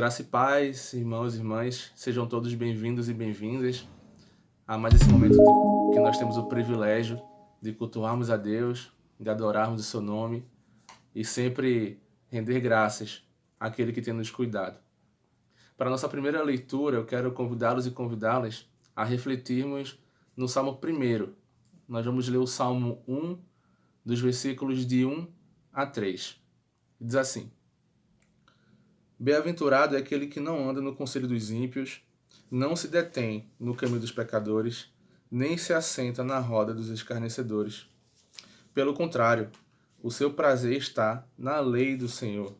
Graça e paz, irmãos e irmãs, sejam todos bem-vindos e bem-vindas a mais esse momento que nós temos o privilégio de cultuarmos a Deus, de adorarmos o seu nome e sempre render graças àquele que tem nos cuidado. Para a nossa primeira leitura, eu quero convidá-los e convidá-las a refletirmos no Salmo 1. Nós vamos ler o Salmo 1, dos versículos de 1 a 3. Diz assim: Bem-aventurado é aquele que não anda no conselho dos ímpios, não se detém no caminho dos pecadores, nem se assenta na roda dos escarnecedores. Pelo contrário, o seu prazer está na lei do Senhor,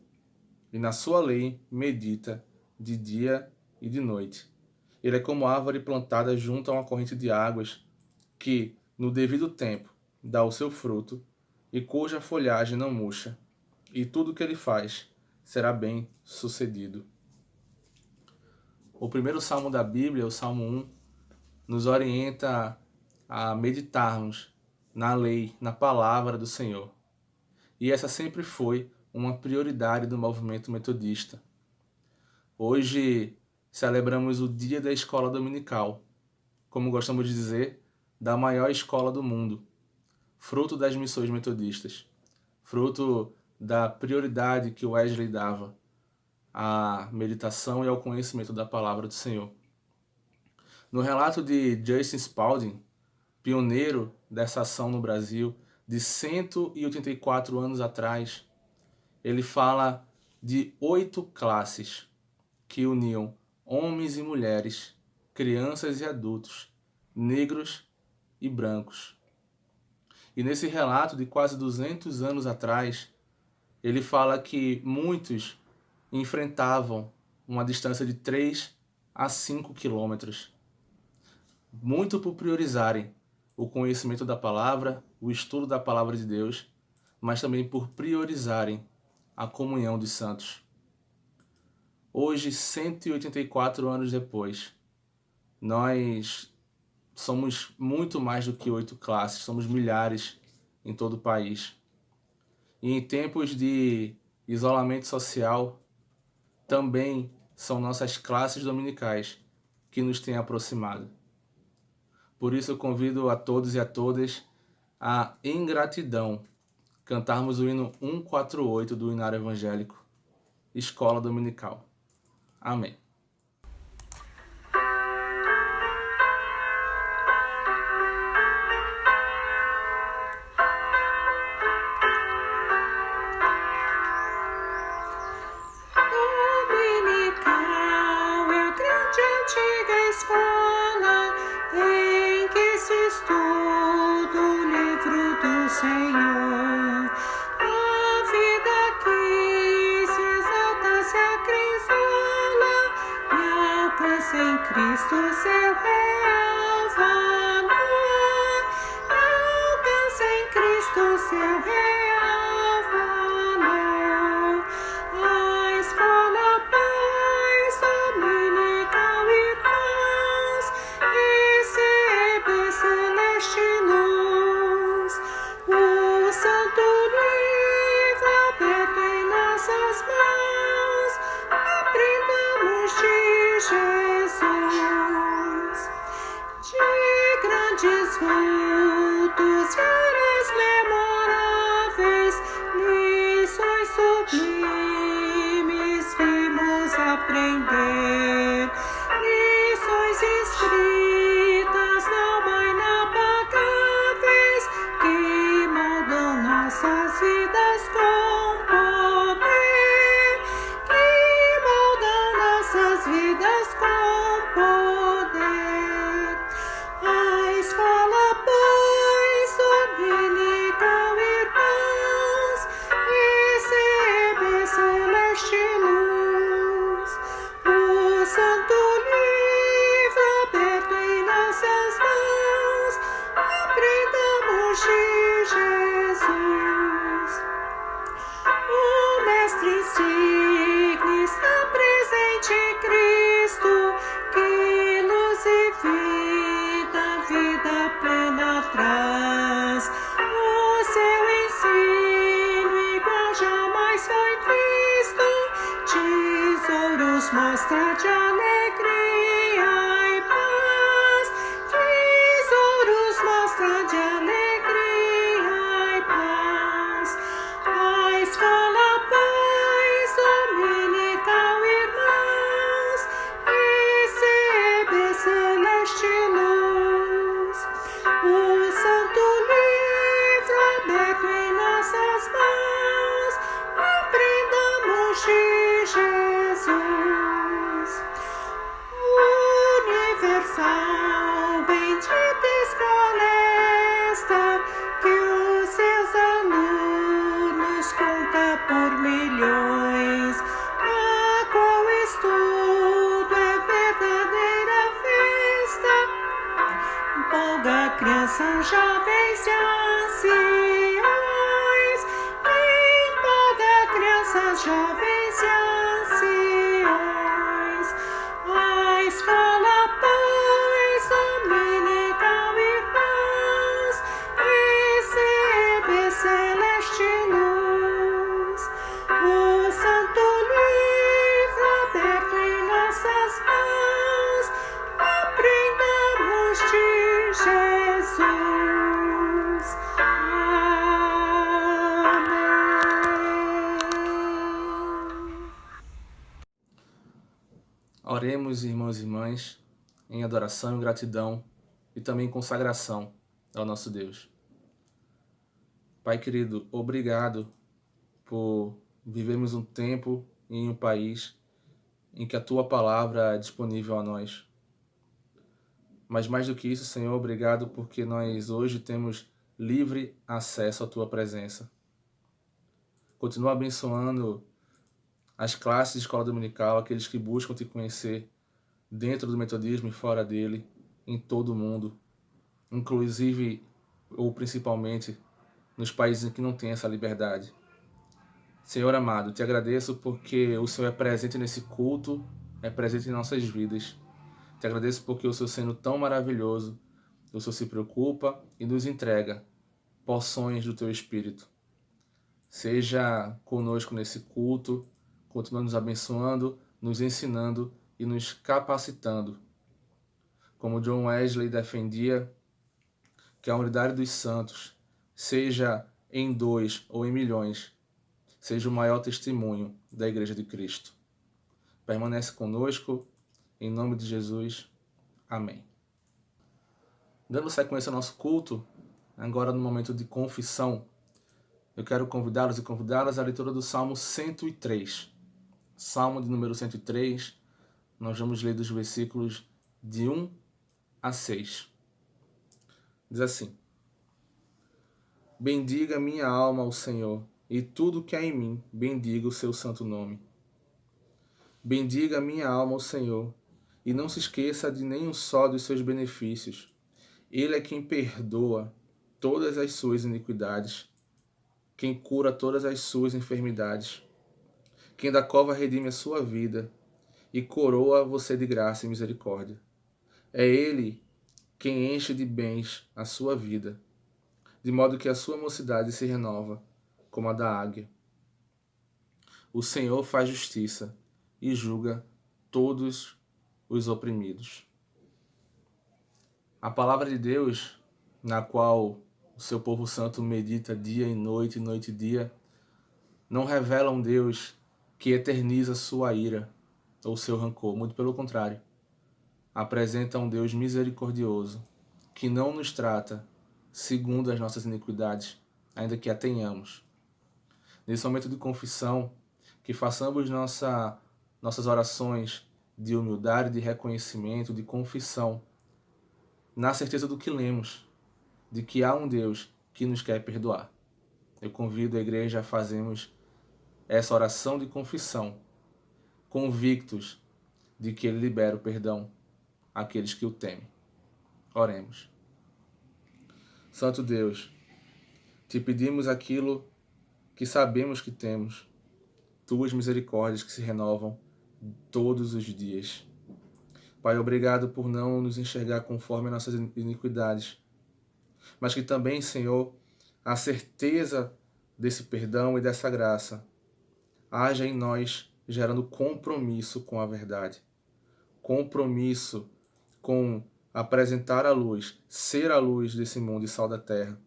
e na sua lei medita de dia e de noite. Ele é como árvore plantada junto a uma corrente de águas, que, no devido tempo, dá o seu fruto, e cuja folhagem não murcha, e tudo que ele faz será bem sucedido. O primeiro salmo da Bíblia, o Salmo 1, nos orienta a meditarmos na lei, na palavra do Senhor. E essa sempre foi uma prioridade do movimento metodista. Hoje celebramos o dia da escola dominical, como gostamos de dizer, da maior escola do mundo, fruto das missões metodistas, fruto da prioridade que Wesley dava à meditação e ao conhecimento da palavra do Senhor. No relato de Justin Spalding, pioneiro dessa ação no Brasil, de 184 anos atrás, ele fala de 8 classes que uniam homens e mulheres, crianças e adultos, negros e brancos. E nesse relato de quase 200 anos atrás, ele fala que muitos enfrentavam uma distância de 3 a 5 quilômetros, muito por priorizarem o conhecimento da palavra, o estudo da palavra de Deus, mas também por priorizarem a comunhão dos santos. Hoje, 184 anos depois, nós somos muito mais do que 8 classes, somos milhares em todo o país. E em tempos de isolamento social, também são nossas classes dominicais que nos têm aproximado. Por isso eu convido a todos e a todas a, em gratidão, cantarmos o hino 148 do Hinário Evangélico, Escola Dominical. Amém. Antiga escola em que se estuda o livro do Senhor. A vida que se exalta, se acrisola e alcança em Cristo seu real valor. Alcança em Cristo seu real valor. A escola paz dominical e paz recebe celeste luz. O santo livro aberto em nossas mãos, aprendamos de Jesus. De grandes vultos e áreas memoráveis, lições sublimes vimos aprender. Lições escritas na alma inapagáveis que moldam nossas vidas com poder. Que moldam nossas vidas com poder. A escola pois dominical irmãos recebe celeste luz. O santo livro aberto em nossas mãos, aprendamos de Jesus. O Mestre insigne está presente em Cristo, que luz e vida plena traz. O seu ensino igual jamais foi visto, tesouros Qual bendita escola esta que os seus alunos conta por milhões, na qual estudo é verdadeira festa, empolga crianças, jovens e anciões, empolga crianças, jovens e anciões. A escola, pois, dominical e paz, receber celeste luz, o santo livro aberto em nossas mãos, aprendamos de Jesus. Amém. Oremos, irmãos e irmãs, em adoração e gratidão e também consagração ao nosso Deus. Pai querido, obrigado por vivermos um tempo em um país em que a Tua palavra é disponível a nós. Mas mais do que isso, Senhor, obrigado porque nós hoje temos livre acesso à Tua presença. Continua abençoando as classes de escola dominical, aqueles que buscam Te conhecer dentro do metodismo e fora dele, em todo o mundo, inclusive ou principalmente nos países em que não tem essa liberdade. Senhor amado, Te agradeço porque o Senhor é presente nesse culto, é presente em nossas vidas. Te agradeço porque o Senhor, sendo tão maravilhoso, o Senhor se preocupa e nos entrega porções do Teu Espírito. Seja conosco nesse culto, continua nos abençoando, nos ensinando e nos capacitando. Como John Wesley defendia, que a unidade dos santos, seja em 2 ou em milhões, seja o maior testemunho da Igreja de Cristo. Permanece conosco, em nome de Jesus. Amém. Dando sequência ao nosso culto, agora no momento de confissão, eu quero convidá-los e convidá-las à leitura do Salmo 103. Salmo de número 103, nós vamos ler dos versículos de 1 a 6. Diz assim: Bendiga minha alma ao Senhor, e tudo que há em mim, bendiga o seu santo nome. Bendiga minha alma ao Senhor, e não se esqueça de nenhum só dos seus benefícios. Ele é quem perdoa todas as suas iniquidades, quem cura todas as suas enfermidades, quem da cova redime a sua vida e coroa você de graça e misericórdia. É Ele quem enche de bens a sua vida, de modo que a sua mocidade se renova como a da águia. O Senhor faz justiça e julga todos os oprimidos. A palavra de Deus, na qual o seu povo santo medita dia e noite e dia, não revela um Deus que eterniza sua ira ou seu rancor, muito pelo contrário. Apresenta um Deus misericordioso, que não nos trata segundo as nossas iniquidades, ainda que a tenhamos. Nesse momento de confissão, que façamos nossas orações de humildade, de reconhecimento, de confissão, na certeza do que lemos, de que há um Deus que nos quer perdoar. Eu convido a igreja a fazermos essa oração de confissão, convictos de que Ele libera o perdão àqueles que o temem. Oremos. Santo Deus, Te pedimos aquilo que sabemos que temos, Tuas misericórdias que se renovam todos os dias. Pai, obrigado por não nos enxergar conforme as nossas iniquidades, mas que também, Senhor, a certeza desse perdão e dessa graça haja em nós, gerando compromisso com a verdade, compromisso com apresentar a luz, ser a luz desse mundo e sal da terra.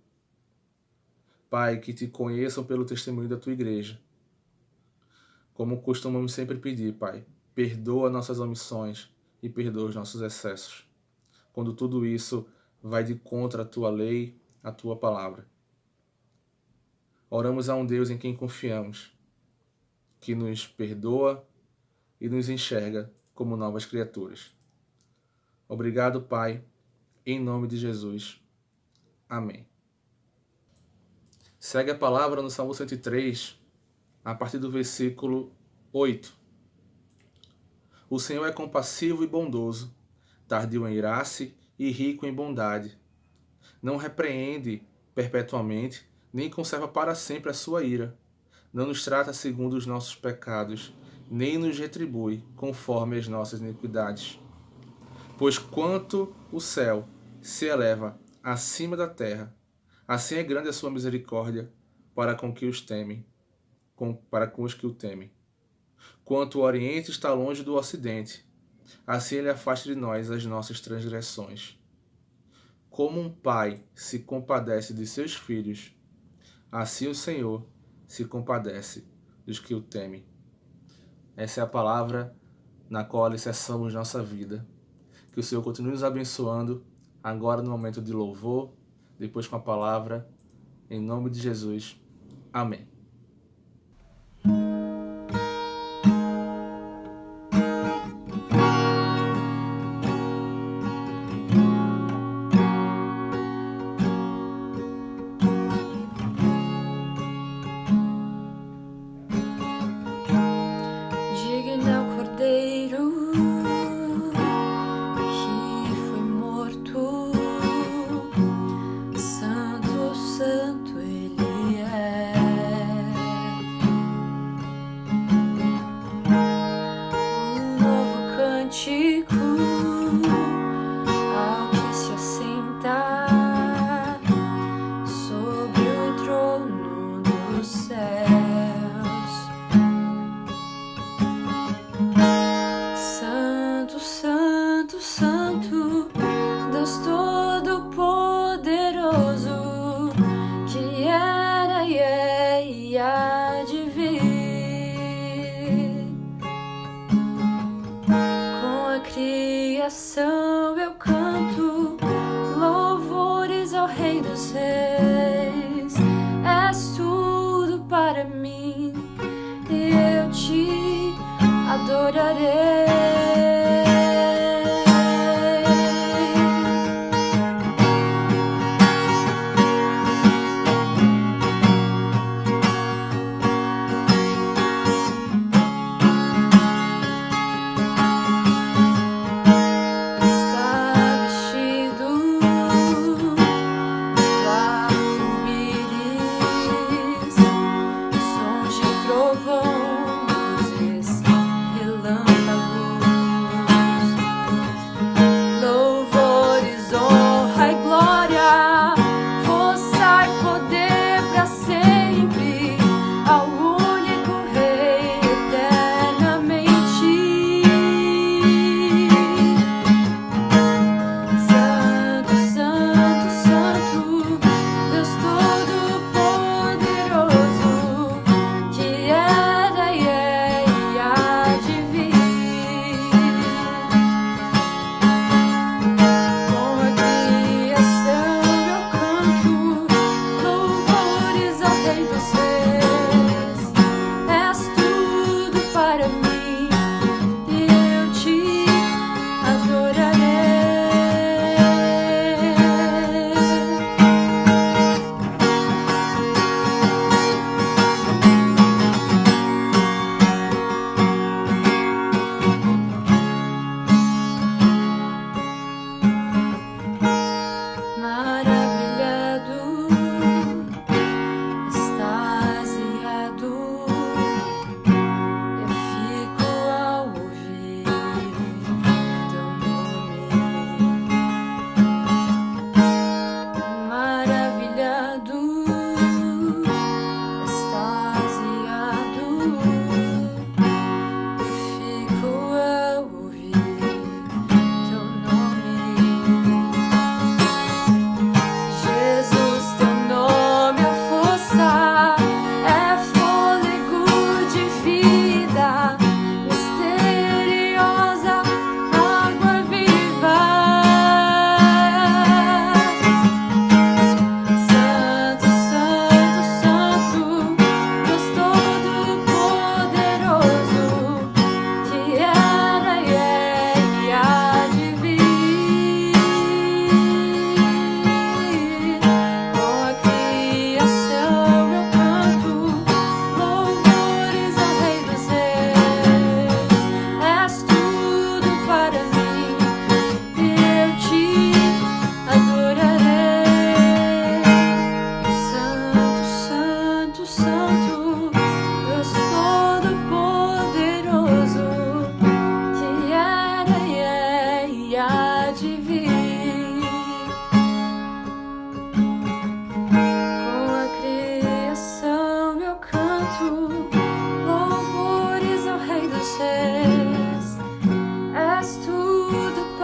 Pai, que Te conheçam pelo testemunho da Tua igreja. Como costumamos sempre pedir, Pai, perdoa nossas omissões e perdoa os nossos excessos, quando tudo isso vai de contra a Tua lei, a Tua palavra. Oramos a um Deus em quem confiamos, que nos perdoa e nos enxerga como novas criaturas. Obrigado, Pai, em nome de Jesus. Amém. Segue a palavra no Salmo 103, a partir do versículo 8. O Senhor é compassivo e bondoso, tardio em irar-se e rico em bondade. Não repreende perpetuamente, nem conserva para sempre a sua ira. Não nos trata segundo os nossos pecados, nem nos retribui conforme as nossas iniquidades. Pois quanto o céu se eleva acima da terra, assim é grande a sua misericórdia para com que os temem, para com os que o temem. Quanto o Oriente está longe do Ocidente, assim ele afasta de nós as nossas transgressões. Como um pai se compadece de seus filhos, assim o Senhor se compadece dos que o temem. Essa é a palavra na qual alicerçamos nossa vida. Que o Senhor continue nos abençoando, agora no momento de louvor, depois com a palavra, em nome de Jesus. Amém. Digno é o Cordeiro que foi morto, Santo, Santo Ele é. Um novo cântico ao que se assenta sobre o trono dos céus. Santo, Santo, Santo, Deus Todo-Poderoso, que era e é e há de vir. Com a criação eu canto louvores ao Rei dos Reis. És tudo para mim e eu te adorarei. Está vestido do arco-íris, sons de trovão, luzes, relâmpagos.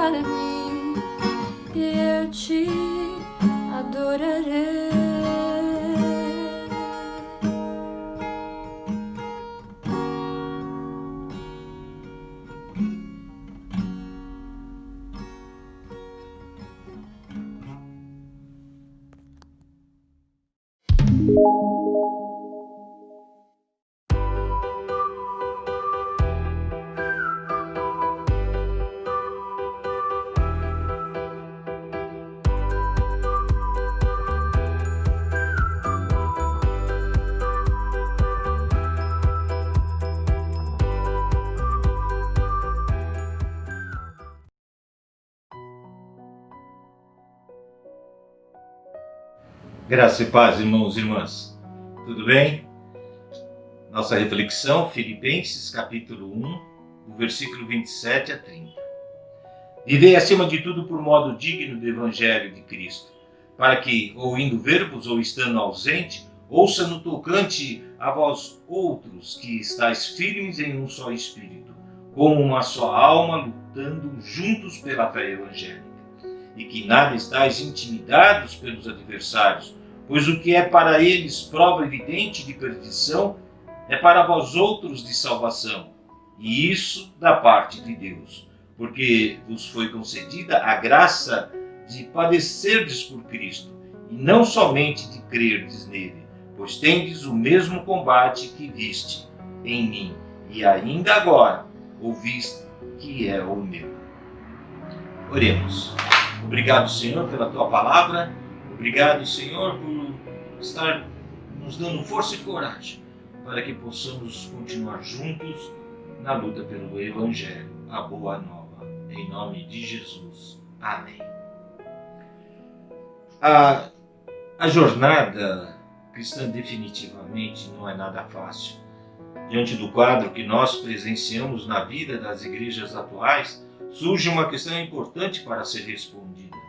para mim e eu te adorarei. Graça e paz, irmãos e irmãs. Tudo bem? Nossa reflexão, Filipenses capítulo 1, do versículo 27 a 30. Vivei acima de tudo por modo digno do Evangelho de Cristo, para que, ou indo ver-vos ou estando ausente, ouça no tocante a vós outros que estáis firmes em um só Espírito, como uma só alma, lutando juntos pela fé evangélica, e que nada estáis intimidados pelos adversários, pois o que é para eles prova evidente de perdição, é para vós outros de salvação, e isso da parte de Deus, porque vos foi concedida a graça de padecerdes por Cristo, e não somente de crerdes nele, pois tendes o mesmo combate que viste em mim, e ainda agora ouviste que é o meu. Oremos. Obrigado, Senhor, pela Tua palavra. Obrigado, Senhor, por estar nos dando força e coragem para que possamos continuar juntos na luta pelo Evangelho, a Boa Nova. Em nome de Jesus. Amém. A jornada cristã definitivamente não é nada fácil. Diante do quadro que nós presenciamos na vida das igrejas atuais, surge uma questão importante para ser respondida.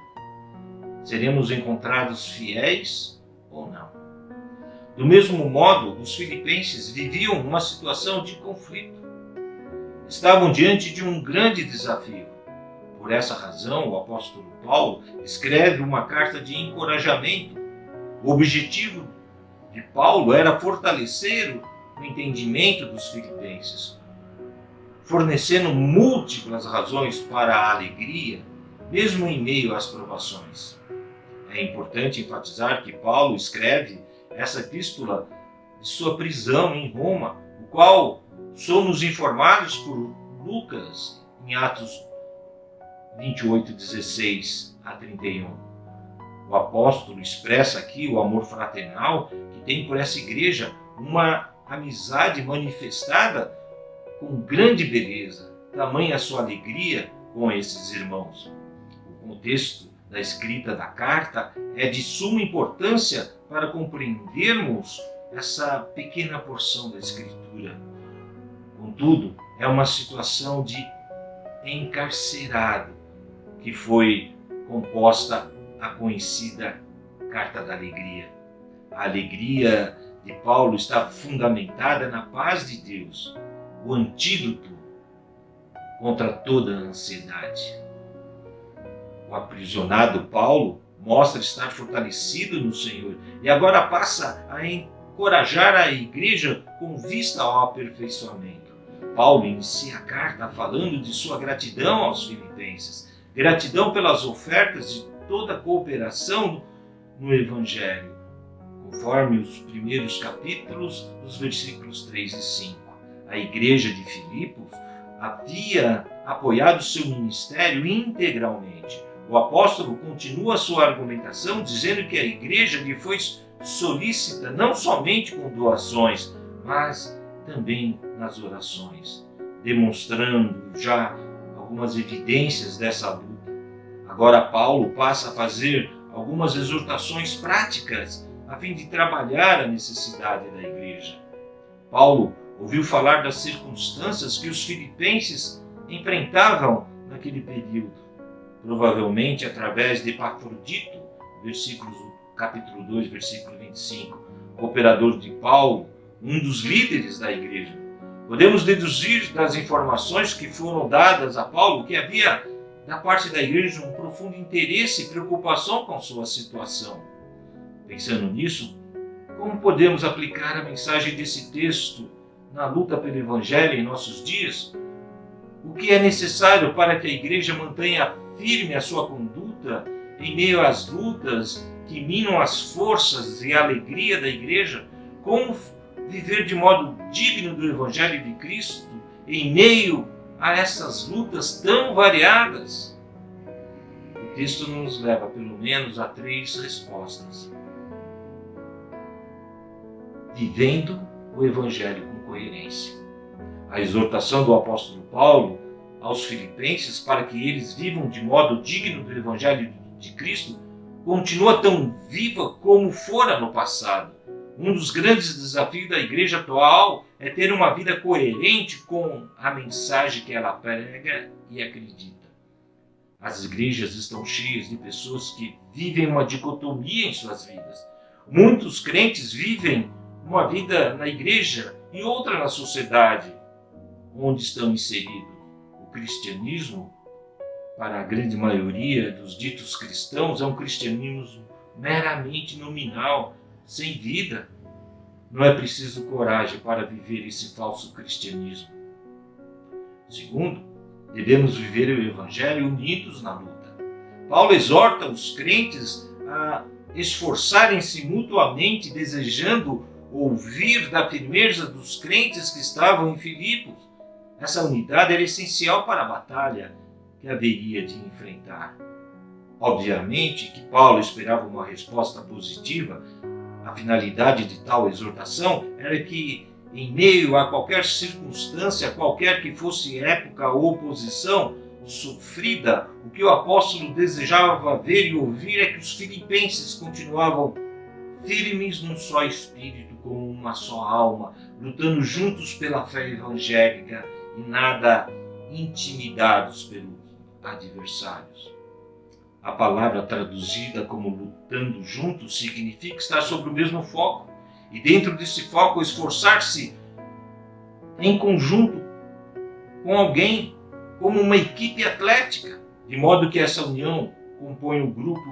Seremos encontrados fiéis ou não? Do mesmo modo, os filipenses viviam uma situação de conflito. Estavam diante de um grande desafio. Por essa razão, o apóstolo Paulo escreve uma carta de encorajamento. O objetivo de Paulo era fortalecer o entendimento dos filipenses, fornecendo múltiplas razões para a alegria, mesmo em meio às provações. É importante enfatizar que Paulo escreve essa epístola de sua prisão em Roma, o qual somos informados por Lucas em Atos 28, 16 a 31. O apóstolo expressa aqui o amor fraternal que tem por essa igreja, uma amizade manifestada com grande beleza, tamanha sua alegria com esses irmãos. O contexto da escrita da carta é de suma importância para compreendermos essa pequena porção da Escritura. Contudo, é uma situação de encarcerado que foi composta a conhecida Carta da Alegria. A alegria de Paulo está fundamentada na paz de Deus, o antídoto contra toda a ansiedade. O aprisionado Paulo mostra estar fortalecido no Senhor e agora passa a encorajar a igreja com vista ao aperfeiçoamento. Paulo inicia a carta falando de sua gratidão aos filipenses, gratidão pelas ofertas de toda a cooperação no Evangelho, conforme os primeiros capítulos dos versículos 3 e 5. A igreja de Filipos havia apoiado seu ministério integralmente. O apóstolo continua sua argumentação dizendo que a igreja lhe foi solícita não somente com doações, mas também nas orações, demonstrando já algumas evidências dessa luta. Agora Paulo passa a fazer algumas exortações práticas a fim de trabalhar a necessidade da igreja. Paulo ouviu falar das circunstâncias que os filipenses enfrentavam naquele período, provavelmente através de Epafrodito, capítulo 2, versículo 25, cooperador de Paulo, um dos líderes da igreja. Podemos deduzir das informações que foram dadas a Paulo que havia da parte da igreja um profundo interesse e preocupação com sua situação. Pensando nisso, como podemos aplicar a mensagem desse texto na luta pelo Evangelho em nossos dias? O que é necessário para que a igreja mantenha firme a sua conduta em meio às lutas que minam as forças e a alegria da igreja? Como viver de modo digno do Evangelho de Cristo em meio a essas lutas tão variadas? O texto nos leva pelo menos a 3 respostas. Vivendo o Evangelho com coerência. A exortação do apóstolo Paulo aos filipenses para que eles vivam de modo digno do Evangelho de Cristo continua tão viva como fora no passado. Um dos grandes desafios da igreja atual é ter uma vida coerente com a mensagem que ela prega e acredita. As igrejas estão cheias de pessoas que vivem uma dicotomia em suas vidas. Muitos crentes vivem uma vida na igreja e outra na sociedade onde estão inseridos. O cristianismo, para a grande maioria dos ditos cristãos, é um cristianismo meramente nominal, sem vida. Não é preciso coragem para viver esse falso cristianismo. Segundo, devemos viver o Evangelho unidos na luta. Paulo exorta os crentes a esforçarem-se mutuamente, desejando ouvir da firmeza dos crentes que estavam em Filipos. Essa unidade era essencial para a batalha que haveria de enfrentar. Obviamente que Paulo esperava uma resposta positiva. A finalidade de tal exortação era que, em meio a qualquer circunstância, qualquer que fosse época ou posição sofrida, o que o apóstolo desejava ver e ouvir é que os filipenses continuavam firmes num só espírito, como uma só alma, lutando juntos pela fé evangélica e nada intimidados pelos adversários. A palavra traduzida como lutando juntos significa estar sobre o mesmo foco e dentro desse foco esforçar-se em conjunto com alguém, como uma equipe atlética, de modo que essa união compõe o grupo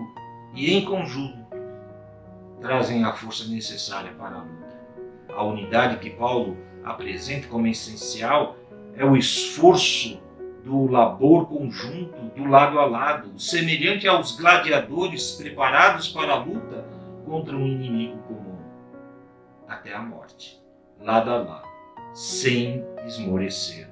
e em conjunto trazem a força necessária para a luta. A unidade que Paulo apresenta como essencial é o esforço do labor conjunto, do lado a lado, semelhante aos gladiadores preparados para a luta contra um inimigo comum, até a morte, lado a lado, sem esmorecer.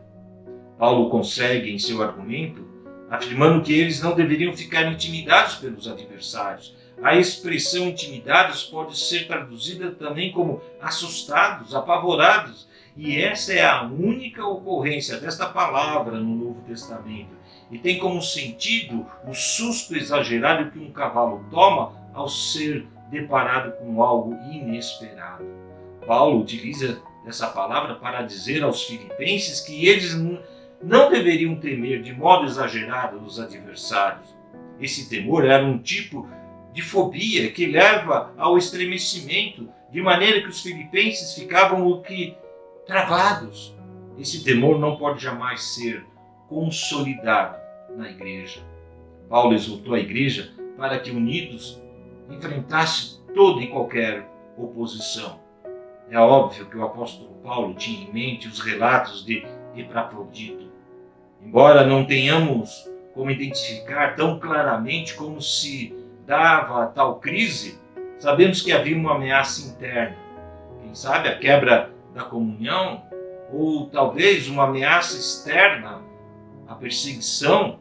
Paulo consegue em seu argumento, afirmando que eles não deveriam ficar intimidados pelos adversários. A expressão intimidados pode ser traduzida também como assustados, apavorados, e essa é a única ocorrência desta palavra no Novo Testamento. E tem como sentido o susto exagerado que um cavalo toma ao ser deparado com algo inesperado. Paulo utiliza essa palavra para dizer aos filipenses que eles não deveriam temer de modo exagerado os adversários. Esse temor era um tipo de fobia que leva ao estremecimento, de maneira que os filipenses ficavam travados. Esse temor não pode jamais ser consolidado na igreja. Paulo exortou a igreja para que unidos enfrentasse toda e qualquer oposição. É óbvio que o apóstolo Paulo tinha em mente os relatos de Epafrodito. Embora não tenhamos como identificar tão claramente como se dava a tal crise, sabemos que havia uma ameaça interna. Quem sabe a quebra da comunhão, ou talvez uma ameaça externa, a perseguição.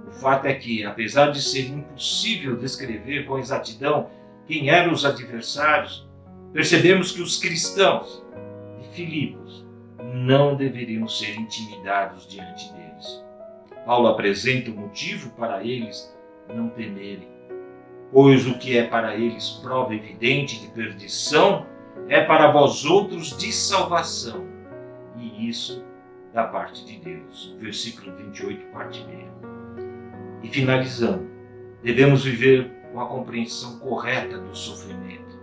O fato é que, apesar de ser impossível descrever com exatidão quem eram os adversários, percebemos que os cristãos de Filipos não deveriam ser intimidados diante deles. Paulo apresenta o motivo para eles não temerem, pois o que é para eles prova evidente de perdição é para vós outros de salvação, e isso da parte de Deus. Versículo 28, parte B. E finalizando, devemos viver com a compreensão correta do sofrimento.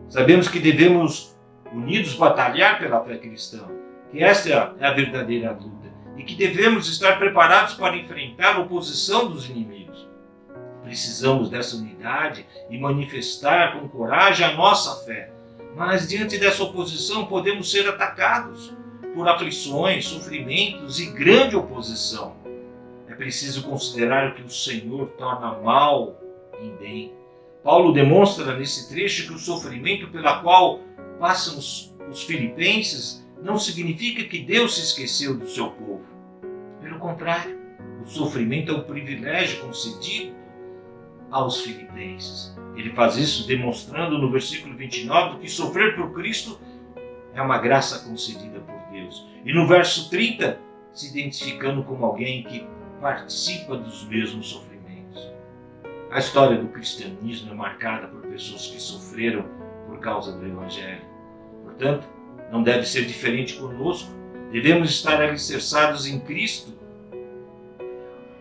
Sabemos que devemos, unidos, batalhar pela fé cristã, que essa é a verdadeira luta, e que devemos estar preparados para enfrentar a oposição dos inimigos. Precisamos dessa unidade e manifestar com coragem a nossa fé. Mas diante dessa oposição podemos ser atacados por aflições, sofrimentos e grande oposição. É preciso considerar que o Senhor torna mal em bem. Paulo demonstra nesse trecho que o sofrimento pela qual passam os filipenses não significa que Deus se esqueceu do seu povo. Pelo contrário, o sofrimento é um privilégio concedido aos filipenses. Ele faz isso demonstrando no versículo 29 que sofrer por Cristo é uma graça concedida por Deus. E no verso 30, se identificando como alguém que participa dos mesmos sofrimentos. A história do cristianismo é marcada por pessoas que sofreram por causa do Evangelho. Portanto, não deve ser diferente conosco. Devemos estar alicerçados em Cristo,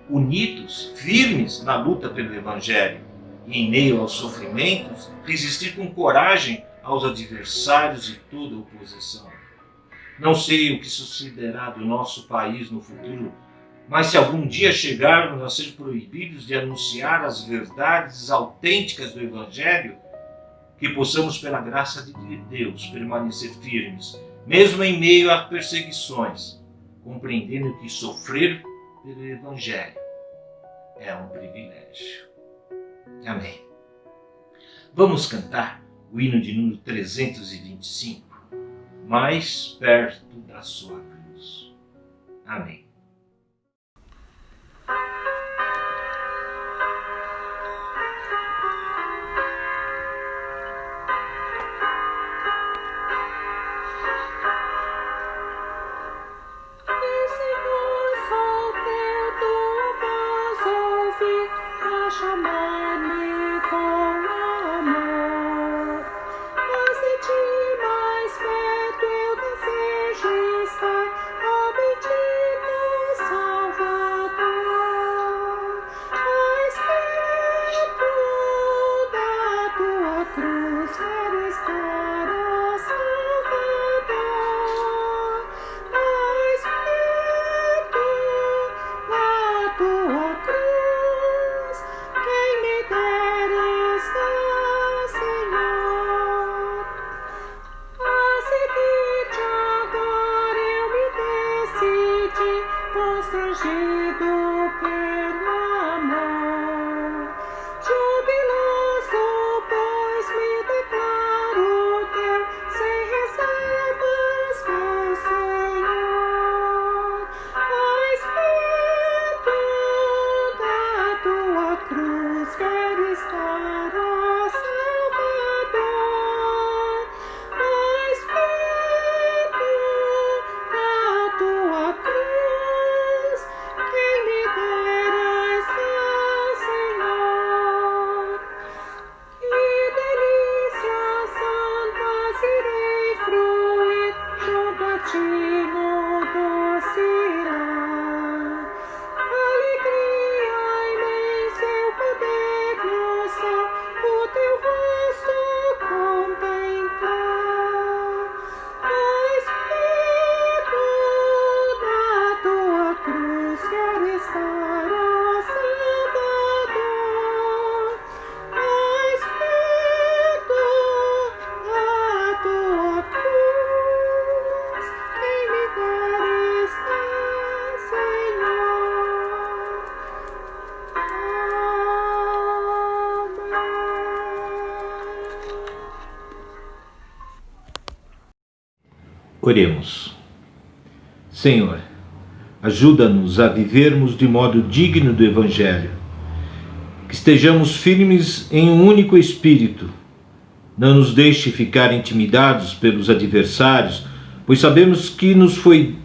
unidos, firmes na luta pelo Evangelho e, em meio aos sofrimentos, resistir com coragem aos adversários e toda oposição. Não sei o que sucederá do nosso país no futuro, mas se algum dia chegarmos a ser proibidos de anunciar as verdades autênticas do Evangelho, que possamos, pela graça de Deus, permanecer firmes, mesmo em meio a perseguições, compreendendo que sofrer pelo Evangelho é um privilégio. Amém. Vamos cantar o hino de número 325, mais perto da sua cruz. Amém. Chamar-me com amor, mas de ti mais perto eu desejo estar, ó bendito Salvador. Mais perto da tua cruz quero estar, ó Salvador. Mais perto da tua cruz. Constrangido pelo amor, jubiloso, pois me declaro teu, sem reservas, meu Senhor. Mais perto da tua cruz quero estar, ó Salvador. Mais perto da tua cruz. Oremos. Senhor, ajuda-nos a vivermos de modo digno do Evangelho, que estejamos firmes em um único espírito. Não nos deixe ficar intimidados pelos adversários, pois sabemos que nos foi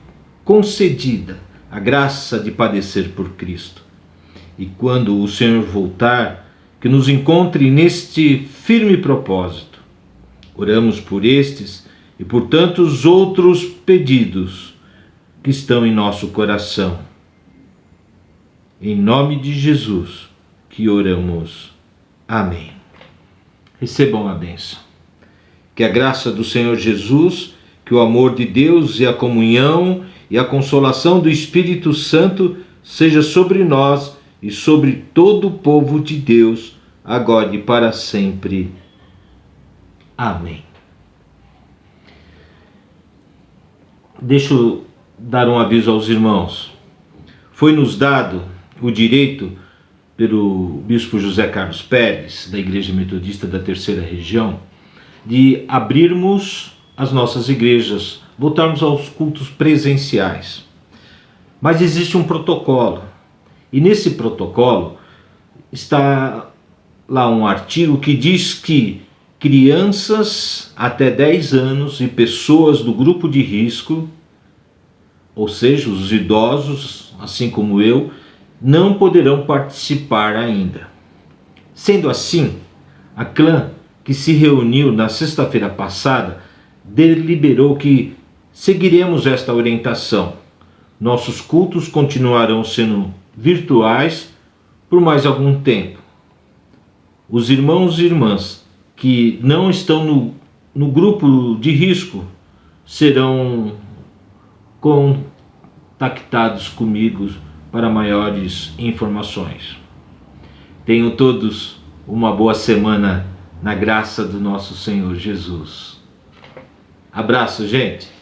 concedida a graça de padecer por Cristo. E quando o Senhor voltar, que nos encontre neste firme propósito. Oramos por estes e por tantos outros pedidos que estão em nosso coração. Em nome de Jesus que oramos. Amém. Recebam a bênção. Que a graça do Senhor Jesus, que o amor de Deus e a comunhão e a consolação do Espírito Santo seja sobre nós e sobre todo o povo de Deus, agora e para sempre. Amém. Deixa eu dar um aviso aos irmãos. Foi-nos dado o direito pelo bispo José Carlos Pérez, da Igreja Metodista da Terceira Região, de abrirmos as nossas igrejas, voltarmos aos cultos presenciais. Mas existe um protocolo, e nesse protocolo está lá um artigo que diz que crianças até 10 anos e pessoas do grupo de risco, ou seja, os idosos, assim como eu, não poderão participar ainda. Sendo assim, a CLAM, que se reuniu na sexta-feira passada, deliberou que seguiremos esta orientação. Nossos cultos continuarão sendo virtuais por mais algum tempo. Os irmãos e irmãs que não estão no grupo de risco serão contactados comigo para maiores informações. Tenham todos uma boa semana na graça do nosso Senhor Jesus. Abraço, gente!